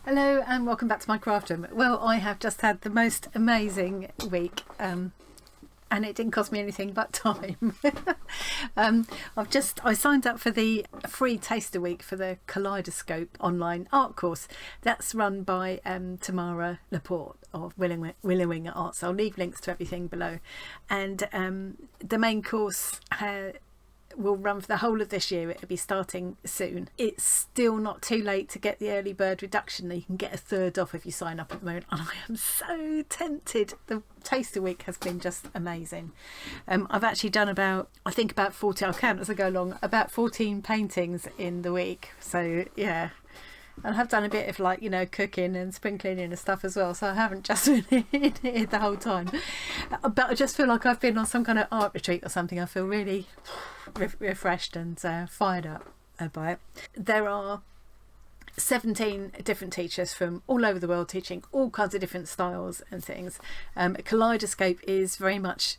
Hello and welcome back to my craft room. Well, I have just had the most amazing week and it didn't cost me anything but time. I signed up for the free taster week for the Kaleidoscope online art course that's run by Tamara Laporte of Willowing Arts. I'll leave links to everything below, and the main course will run for the whole of this year. It'll be starting soon. It's still not too late to get the early bird reduction. You can get a third off if you sign up at the moment, and I am so tempted. The taster week has been just amazing. I've actually done about 40, I'll count as I go along, about 14 paintings in the week, so yeah. And I have done a bit of, like, you know, cooking and spring cleaning and stuff as well, so I haven't just been in here the whole time, but I just feel like I've been on some kind of art retreat or something. I feel really refreshed and fired up by it. There are 17 different teachers from all over the world teaching all kinds of different styles and things. Kaleidoscope is very much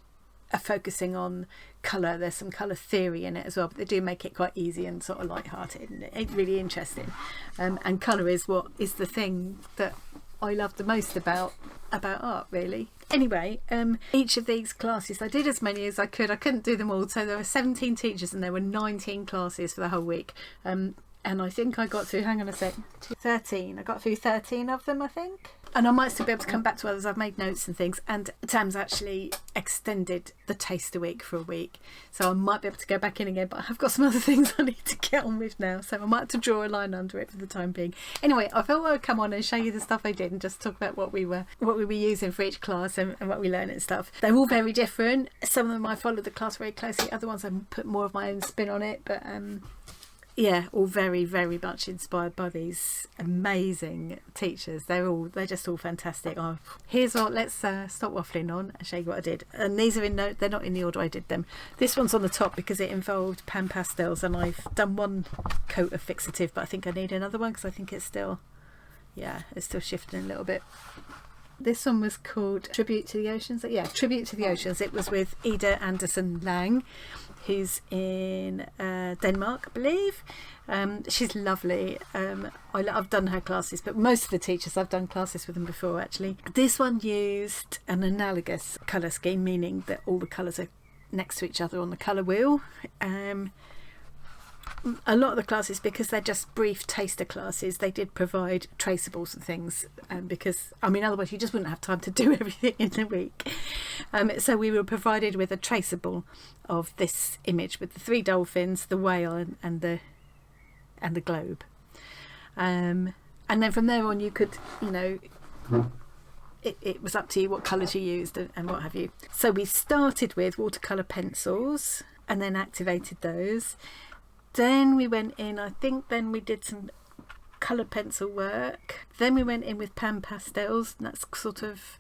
focusing on colour. There's some colour theory in it as well, but they do make it quite easy and sort of light-hearted, and it's really interesting. And colour is what is the thing that I love the most about art, really. Anyway, each of these classes, I did as many as I could. I couldn't do them all, so there were 17 teachers and there were 19 classes for the whole week. And I think I got through, hang on a sec, 13. I got through 13 of them, I think. And I might still be able to come back to others. I've made notes and things. And Tam's actually extended the taster week for a week. So I might be able to go back in again, but I've got some other things I need to get on with now. So I might have to draw a line under it for the time being. Anyway, I thought I'd come on and show you the stuff I did and just talk about what we were using for each class and what we learned and stuff. They're all very different. Some of them I followed the class very closely. Other ones I put more of my own spin on it. But yeah, all very, very much inspired by these amazing teachers. They're just all fantastic. Oh, here's what, let's stop waffling on and show you what I did. And these are they're not in the order I did them. This one's on the top because it involved pan pastels, and I've done one coat of fixative, but I think I need another one because I think it's still shifting a little bit. This one was called Tribute to the Oceans. Yeah, Tribute to the Oceans. It was with Ida Anderson Lang, who's in Denmark, I believe. She's lovely. I've done her classes, but most of the teachers, I've done classes with them before, actually. This one used an analogous colour scheme, meaning that all the colours are next to each other on the colour wheel. A lot of the classes, because they're just brief taster classes, they did provide traceables and things, because otherwise you just wouldn't have time to do everything in a week. So we were provided with a traceable of this image with the 3 dolphins, the whale and the globe, and then from there on you could, it was up to you what colours you used and what have you. So we started with watercolour pencils and then activated those. Then we went in, then we did some coloured pencil work. Then we went in with pan pastels, and that's sort of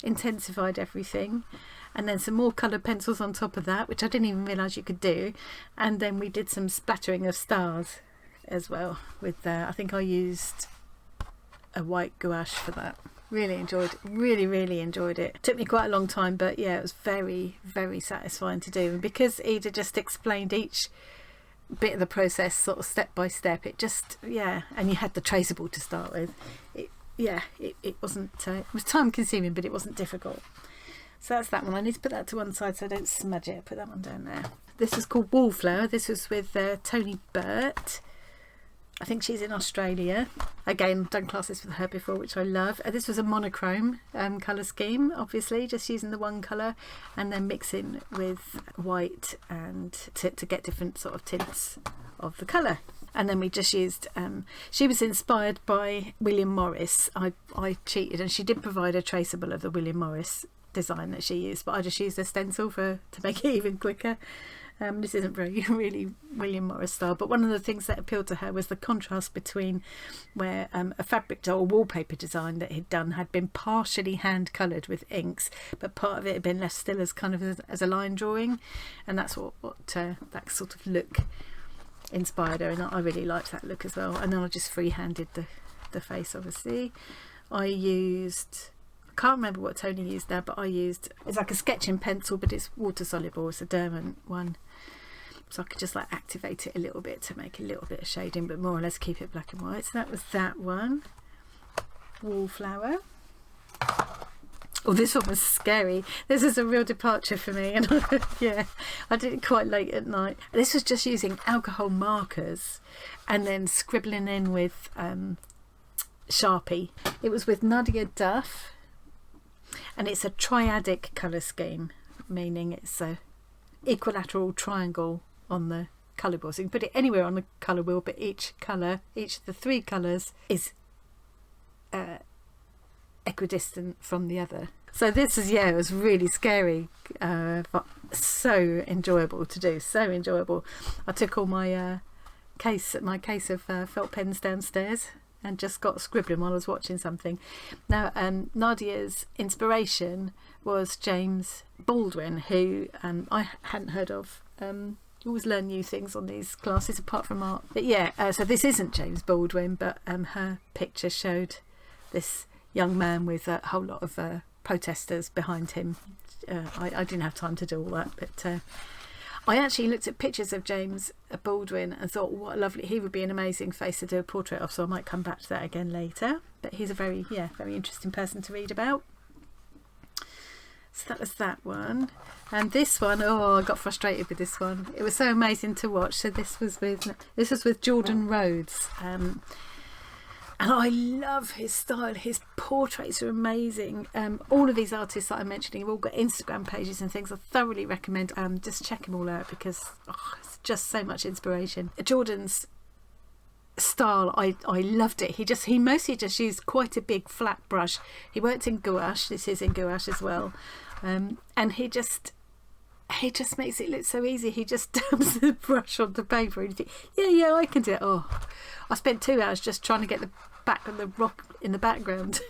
intensified everything. And then some more coloured pencils on top of that, which I didn't even realise you could do. And then we did some splattering of stars as well. With I think I used a white gouache for that. Really enjoyed it. Took me quite a long time, but yeah, it was very, very satisfying to do. And because Ida just explained each bit of the process sort of step by step, it just, and you had the traceable to start with, it wasn't it was time consuming, but it wasn't difficult. So that's that one. I need to put that to one side so I don't smudge it. Put that one down there. This is called Wallflower. This was with Tony Burt. I think she's in Australia. Again, done classes with her before, which I love. This was a monochrome colour scheme, obviously, just using the one colour and then mixing with white and to get different sort of tints of the colour. And then we just used, she was inspired by William Morris. I cheated, and she did provide a traceable of the William Morris design that she used, but I just used a stencil to make it even quicker. This isn't really William Morris style, but one of the things that appealed to her was the contrast between where a fabric doll wallpaper design that he'd done had been partially hand coloured with inks, but part of it had been left still as kind of as a line drawing, and that's what that sort of look inspired her, and I really liked that look as well. And then I just free-handed the face, obviously. I can't remember what Tony used now, but it's like a sketching pencil, but it's water soluble. It's a Derwent one, so I could just like activate it a little bit to make a little bit of shading, but more or less keep it black and white. So that was that one. wallflower. Oh, this one was scary. This is a real departure for me, and yeah, I did it quite late at night. This was just using alcohol markers and then scribbling in with Sharpie. It was with Nadia Duff, and it's a triadic colour scheme, meaning it's a equilateral triangle on the colour wheel. So you can put it anywhere on the colour wheel, but each of the 3 colours is equidistant from the other. So this is, yeah, it was really scary, but so enjoyable to do, so enjoyable. I took all my case of felt pens downstairs and just got scribbling while I was watching something. Now, Nadia's inspiration was James Baldwin, who I hadn't heard of. You always learn new things on these classes apart from art. But yeah, so this isn't James Baldwin, but her picture showed this young man with a whole lot of protesters behind him. I didn't have time to do all that, but I actually looked at pictures of James Baldwin and thought, what a lovely, he would be an amazing face to do a portrait of, so I might come back to that again later. But he's a very interesting person to read about. So that was that one. And this one, oh, I got frustrated with this one. It was so amazing to watch. So this was with Jordan Rhodes. And I love his style. His portraits are amazing. All of these artists that I'm mentioning have all got Instagram pages and things. I thoroughly recommend just check them all out, because it's just so much inspiration. Jordan's style, I loved it. He mostly just used quite a big flat brush. He worked in gouache. This is in gouache as well. And he just makes it look so easy. He just dabs the brush on the paper and you think, yeah, I can do it. Oh, I spent 2 hours just trying to get the back of the rock in the background.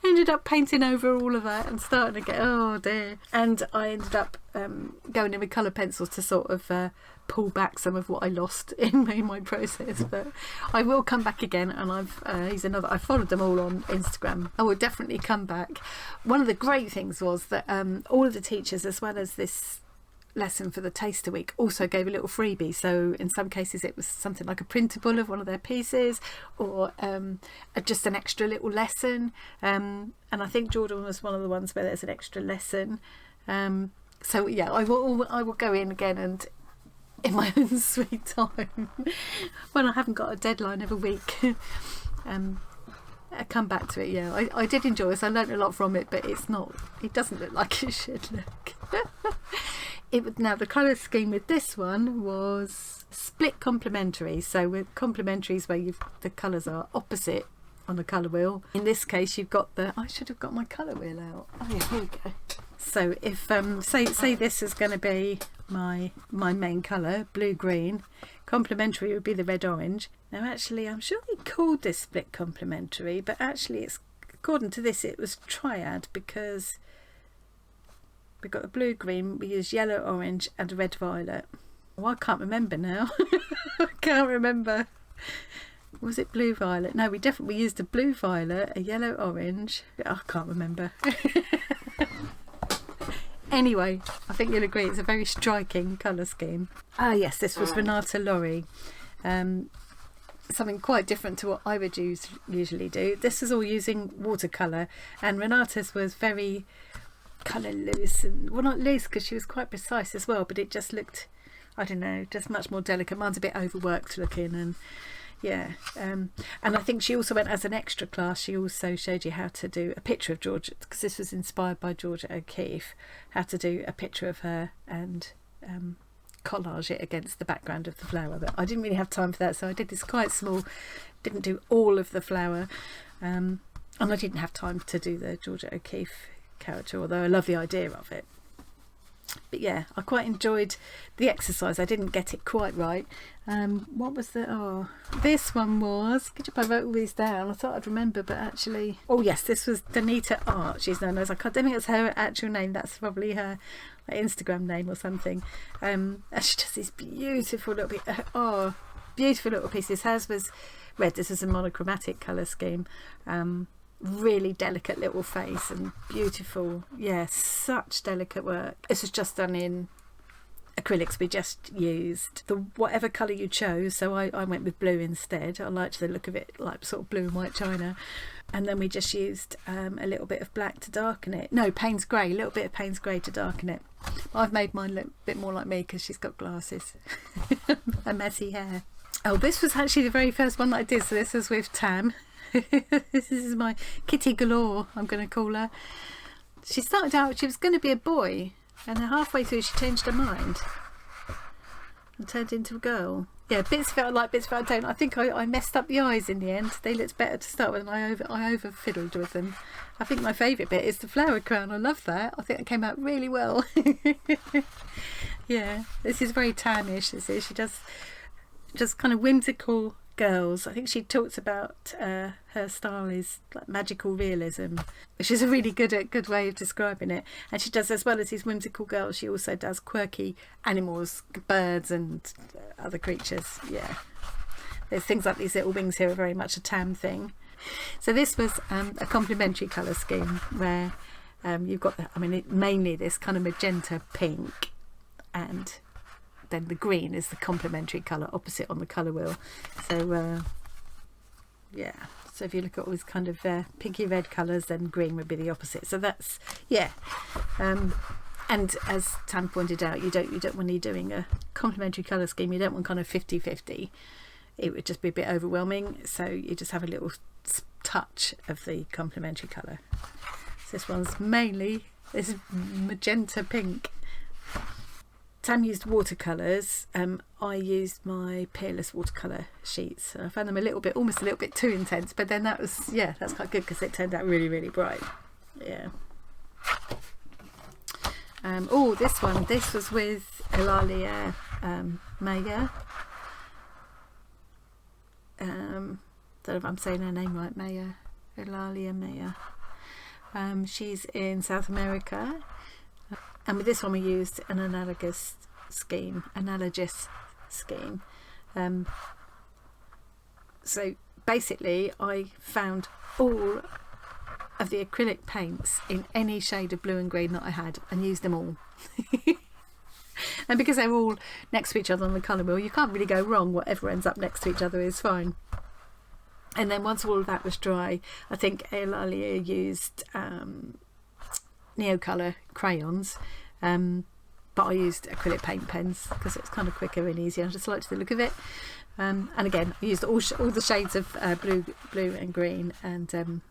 Ended up painting over all of that and starting to get, oh dear. And I ended up going in with colour pencils to sort of pull back some of what I lost in my process. But I will come back again, and I followed them all on Instagram. I will definitely come back. One of the great things was that all of the teachers, as well as this lesson for the Taster Week, also gave a little freebie. So in some cases it was something like a printable of one of their pieces, or just an extra little lesson, and I think Jordan was one of the ones where there's an extra lesson. So yeah, I will go in again and in my own sweet time when I haven't got a deadline every week. I come back to it. Yeah, I did enjoy this. I learned a lot from it, but it doesn't look like it should look. Now the colour scheme with this one was split complementary. So with complementaries where the colours are opposite on the colour wheel. In this case, you've got I should have got my colour wheel out. Oh yeah, here we go. So if say this is going to be my main colour, blue green, complementary would be the red orange. Now actually, I'm sure we called this split complementary, but actually it's, according to this, it was triad, because we've got the blue green, we use yellow orange and red violet. Oh, I can't remember now. I can't remember. Was it blue violet? No, we used a blue violet, a yellow orange. I can't remember. Anyway, I think you'll agree it's a very striking colour scheme. Ah yes, this was Renata Lorry. Something quite different to what I would usually do. This was all using watercolour, and Renata's was very colour loose, and well, not loose because she was quite precise as well, but it just looked, I don't know, just much more delicate. Mine's a bit overworked looking, and yeah, and I think she also went as an extra class. She also showed you how to do a picture of Georgia, because this was inspired by Georgia O'Keeffe, how to do a picture of her and collage it against the background of the flower. But I didn't really have time for that, so I did this quite small, didn't do all of the flower, and I didn't have time to do the Georgia O'Keeffe character, although I love the idea of it. But yeah, I quite enjoyed the exercise. I didn't get it quite right. What was this one was, good job I wrote all these down. I thought I'd remember, but actually, oh yes, this was Danita Art. She's known as, I don't think it's her actual name, that's probably her Instagram name or something. And she does these beautiful little beautiful little pieces. Hers was red. This is a monochromatic colour scheme. Really delicate little face and beautiful, yeah, such delicate work. This was just done in acrylics, we just used the whatever colour you chose. So I went with blue instead. I liked the look of it, like sort of blue and white china. And then we just used a little bit of black to darken it. No, Payne's grey, a little bit of Payne's grey to darken it. I've made mine look a bit more like me because she's got glasses and messy hair. Oh, this was actually the very first one that I did. So this was with Tam. This is my Kitty Galore, I'm going to call her. She started out, she was going to be a boy, and then halfway through she changed her mind and turned into a girl. Yeah, bits of it I like, bits of it I don't. I think I messed up the eyes in the end. They looked better to start with, and I over fiddled with them. I think my favourite bit is the flower crown. I love that. I think it came out really well. Yeah, this is very Tamish. This is. She does just kind of whimsical girls. I think she talks about her style is like magical realism, which is a really good way of describing it. And she does, as well as these whimsical girls, she also does quirky animals, birds and other creatures. Yeah, there's things like these little wings here are very much a Tam thing. So this was a complementary colour scheme where you've got mainly this kind of magenta pink, and then the green is the complementary colour opposite on the colour wheel. So yeah, so if you look at all these kind of pinky red colours, then green would be the opposite. So that's, yeah. And as Tam pointed out, you don't when you're doing a complementary colour scheme, you don't want kind of 50-50. It would just be a bit overwhelming, so you just have a little touch of the complementary colour. So this one's mainly this magenta pink. Tam used watercolours. I used my Peerless watercolour sheets. I found them almost a little bit too intense, but then that's quite good because it turned out really, really bright. Yeah. Oh, this was with Eulalia Meyer. Don't know if I'm saying her name right, Meyer. Eulalia Meyer. She's in South America. And with this one we used an analogous scheme. So basically I found all of the acrylic paints in any shade of blue and green that I had and used them all. And because they're all next to each other on the colour wheel, you can't really go wrong. Whatever ends up next to each other is fine. And then once all of that was dry, I think Eulalia used Neocolour crayons, but I used acrylic paint pens because it's kind of quicker and easier. I just liked the look of it. And again, I used all the shades of blue and green, and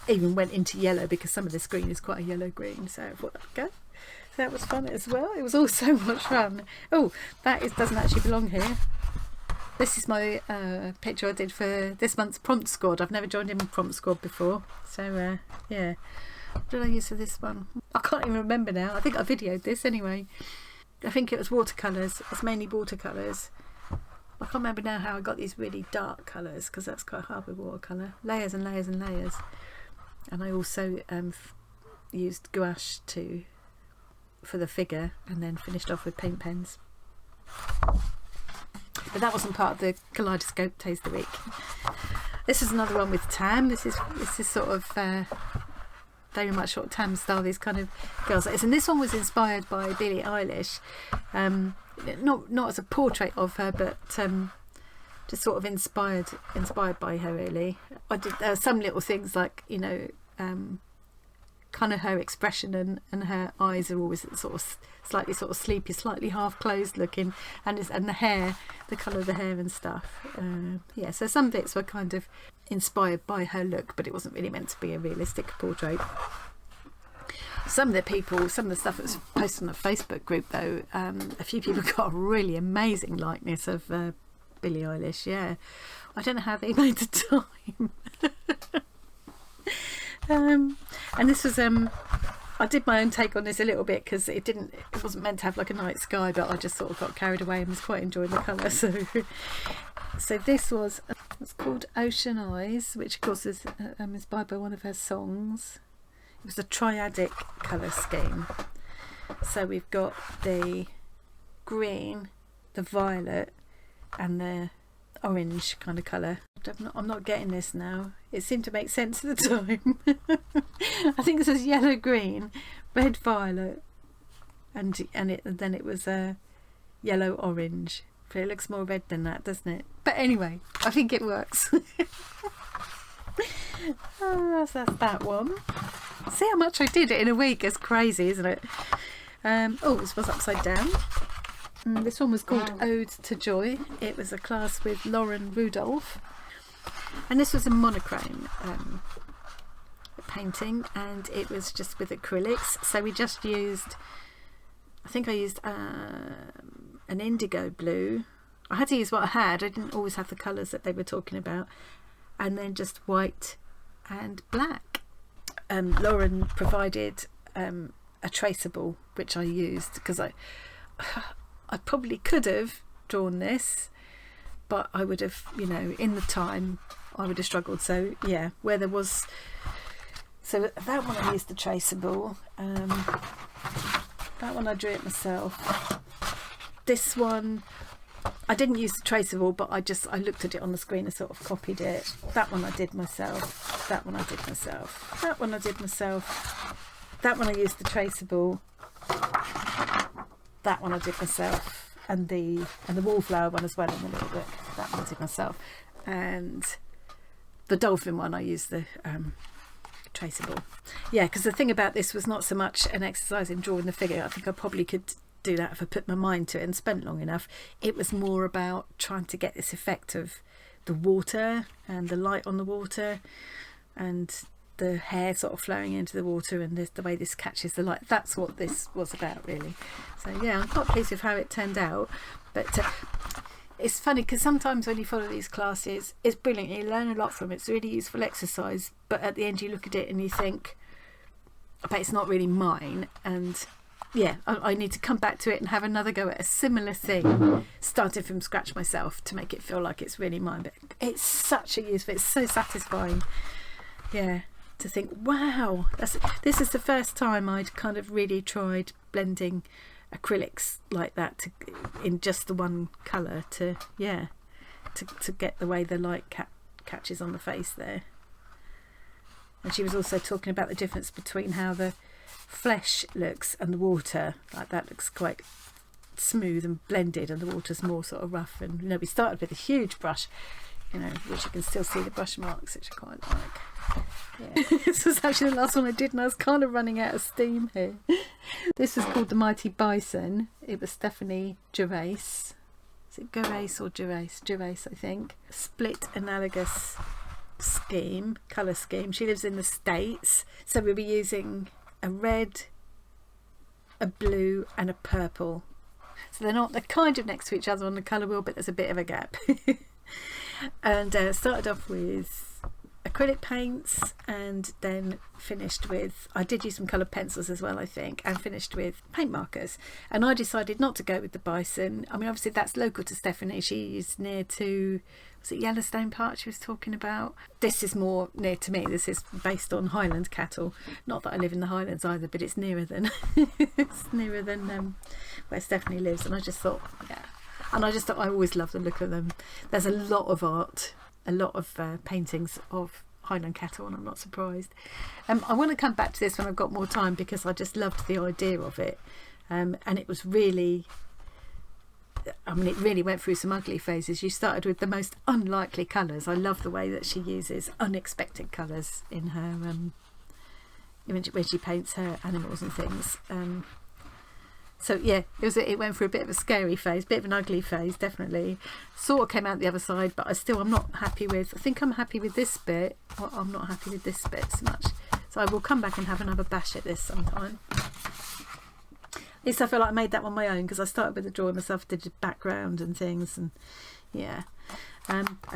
even went into yellow because some of this green is quite a yellow green. So I thought, okay, so that was fun as well. It was all so much fun. Oh, doesn't actually belong here. This is my picture I did for this month's prompt squad. I've never joined in with prompt squad before, so yeah. What did I use for this one? I can't even remember now. I think I videoed this anyway. I think it was watercolours. It's mainly watercolours. I can't remember now how I got these really dark colours because that's quite hard with watercolour. Layers and layers and layers. And I also used gouache for the figure, and then finished off with paint pens. But that wasn't part of the Kaleidoscope Taster Week. This is another one with Tam. This is sort of very much sort of Tam style, these kind of girls like this. And this one was inspired by Billie Eilish. Not as a portrait of her, but just sort of inspired by her really. I did some little things like, you know, kind of her expression and her eyes are always sort of slightly sort of sleepy, slightly half closed looking, and the hair, the colour of the hair and stuff. Yeah, so some bits were kind of inspired by her look, but it wasn't really meant to be a realistic portrait. Some of the stuff that was posted on the Facebook group though, a few people got a really amazing likeness of Billie Eilish. Yeah, I don't know how they made the time. And this was I did my own take on this a little bit because it wasn't meant to have like a night sky, but I just sort of got carried away and was quite enjoying the colour. So this was, it's called Ocean Eyes, which of course is inspired by one of her songs. It was a triadic colour scheme. So we've got the green, the violet and the orange kind of colour. I'm not getting this now. It seemed to make sense at the time. I think this is yellow green, red violet and then it was a yellow orange. But it looks more red than that, doesn't it? But anyway, I think it works. So that's that one. See how much I did in a week. It's crazy, isn't it? This was upside down. This one was called Ode to Joy. It was a class with Lauren Rudolph, and this was a monochrome painting, and it was just with acrylics. So we just used, I think I used an indigo blue. I had to use what I had. I didn't always have the colours that they were talking about, and then just white and black. Lauren provided a traceable, which I used because I probably could have drawn this, but I would have, in the time I would have struggled. So yeah, where there was, so that one I used the traceable, that one I drew it myself. This one I didn't use the traceable, but I looked at it on the screen and sort of copied it. That one I did myself. That one I did myself. That one I did myself. That one I used the traceable. That one I did myself, and the wallflower one as well in a little bit. That one I did myself, and the dolphin one I used the traceable. Yeah, because the thing about this was not so much an exercise in drawing the figure. I think I probably could do that if I put my mind to it and spent long enough. It was more about trying to get this effect of the water and the light on the water and the hair sort of flowing into the water, and the way this catches the light. That's what this was about, really. So yeah, I'm quite pleased with how it turned out. But it's funny because sometimes when you follow these classes, it's brilliant, you learn a lot from it, it's a really useful exercise, but at the end you look at it and you think, but it's not really mine. And yeah, I need to come back to it and have another go at a similar thing, starting from scratch myself, to make it feel like it's really mine. But it's such a useful, it's so satisfying, yeah, to think, wow, this is the first time I'd kind of really tried blending acrylics like that in just the one colour to get the way the light catches on the face there. And she was also talking about the difference between how the flesh looks and the water. Like that looks quite smooth and blended, and the water's more sort of rough. And we started with a huge brush, which you can still see the brush marks, which I quite like. Yeah. This was actually the last one I did, and I was kind of running out of steam here. This was called The Mighty Bison. It was Stephanie Gervais. Is it Gervais or Gervais? Gervais, I think. Split analogous scheme, colour scheme. She lives in the States, so we'll be using a red, a blue and a purple. So they're kind of next to each other on the colour wheel, but there's a bit of a gap. And started off with acrylic paints, and then finished with, I did use some coloured pencils as well, I think, and finished with paint markers. And I decided not to go with the bison. I mean, obviously that's local to Stephanie. She's near to, was it Yellowstone Park she was talking about? This is more near to me. This is based on Highland cattle. Not that I live in the Highlands either, but it's nearer than where Stephanie lives. And I just thought, yeah. And I just thought, I always love the look of them. There's a lot of art, a lot of paintings of Highland cattle, and I'm not surprised. I want to come back to this when I've got more time, because I just loved the idea of it. And it was really, it really went through some ugly phases. You started with the most unlikely colours. I love the way that she uses unexpected colours in her when she paints her animals and things. So yeah, it went through a bit of a scary phase, bit of an ugly phase, definitely. Sort of came out the other side, but I'm not happy with, I think I'm happy with this bit, or I'm not happy with this bit so much. So I will come back and have another bash at this sometime. At least I feel like I made that one my own, because I started with the drawing myself, did the background and things, and yeah.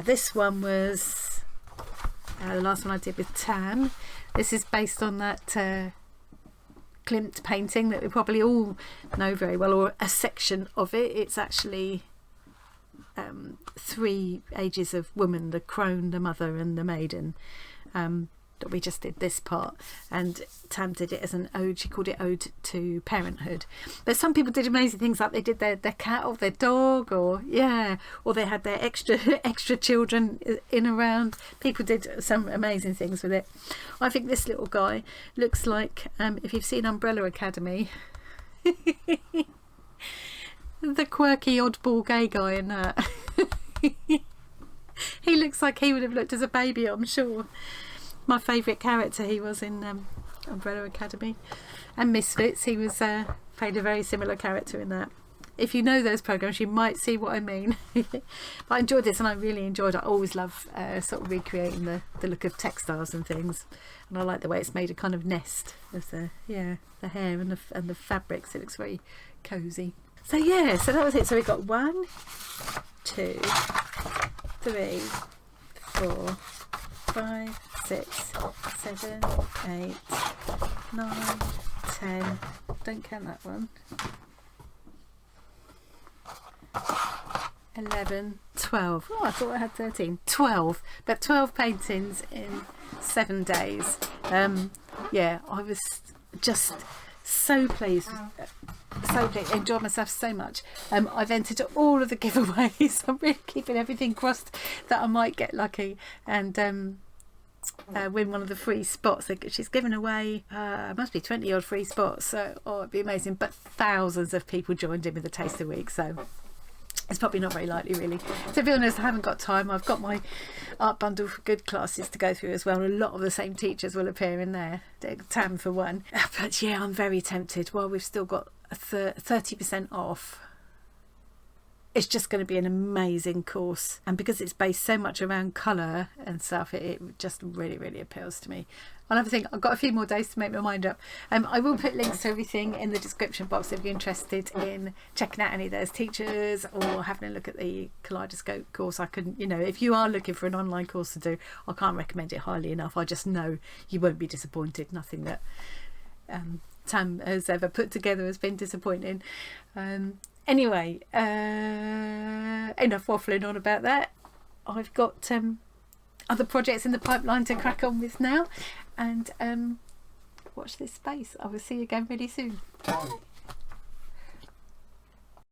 This one was the last one I did with tan. This is based on that Klimt painting that we probably all know very well, or a section of it. It's actually 3 ages of woman, the crone, the mother and the maiden. That we just did this part, and Tam did it as an ode. She called it Ode to Parenthood. But some people did amazing things, like they did their cat or their dog, or they had their extra children in around. People did some amazing things with it. I think this little guy looks like, if you've seen Umbrella Academy, The quirky oddball gay guy in that. He looks like he would have looked as a baby, I'm sure. My favourite character he was in Umbrella Academy and Misfits. He was played a very similar character in that. If you know those programmes, you might see what I mean. But I enjoyed this, and I really enjoyed it. I always love sort of recreating the look of textiles and things, and I like the way it's made a kind of nest of the hair and the fabrics. It looks very cosy. So yeah, so that was it. So we got 1, 2, 3, 4, 5, 6, 7, 8, 9, 10. Don't count that one. 11, 12. Oh, I thought I had 13. 12, but 12 paintings in 7 days. Yeah, I was just so pleased. Enjoyed myself so much. I've entered all of the giveaways. I'm really keeping everything crossed that I might get lucky and win one of the free spots. She's given away must be 20 odd free spots, so it'd be amazing. But thousands of people joined in with the Taster Week, so it's probably not very likely, really. To be honest, I haven't got time. I've got my art bundle for good classes to go through as well. A lot of the same teachers will appear in there. Tam for one. But yeah, I'm very tempted. While we've still got 30% off, it's just going to be an amazing course. And because it's based so much around colour and stuff, it just really, really appeals to me. I'll have a think. I've got a few more days to make my mind up. I will put links to everything in the description box if you're interested in checking out any of those teachers or having a look at the Kaleidoscope course. I can, if you are looking for an online course to do, I can't recommend it highly enough. I just know you won't be disappointed. Nothing that Tam has ever put together has been disappointing. Anyway, enough waffling on about that. I've got other projects in the pipeline to crack on with now, and watch this space. I will see you again really soon.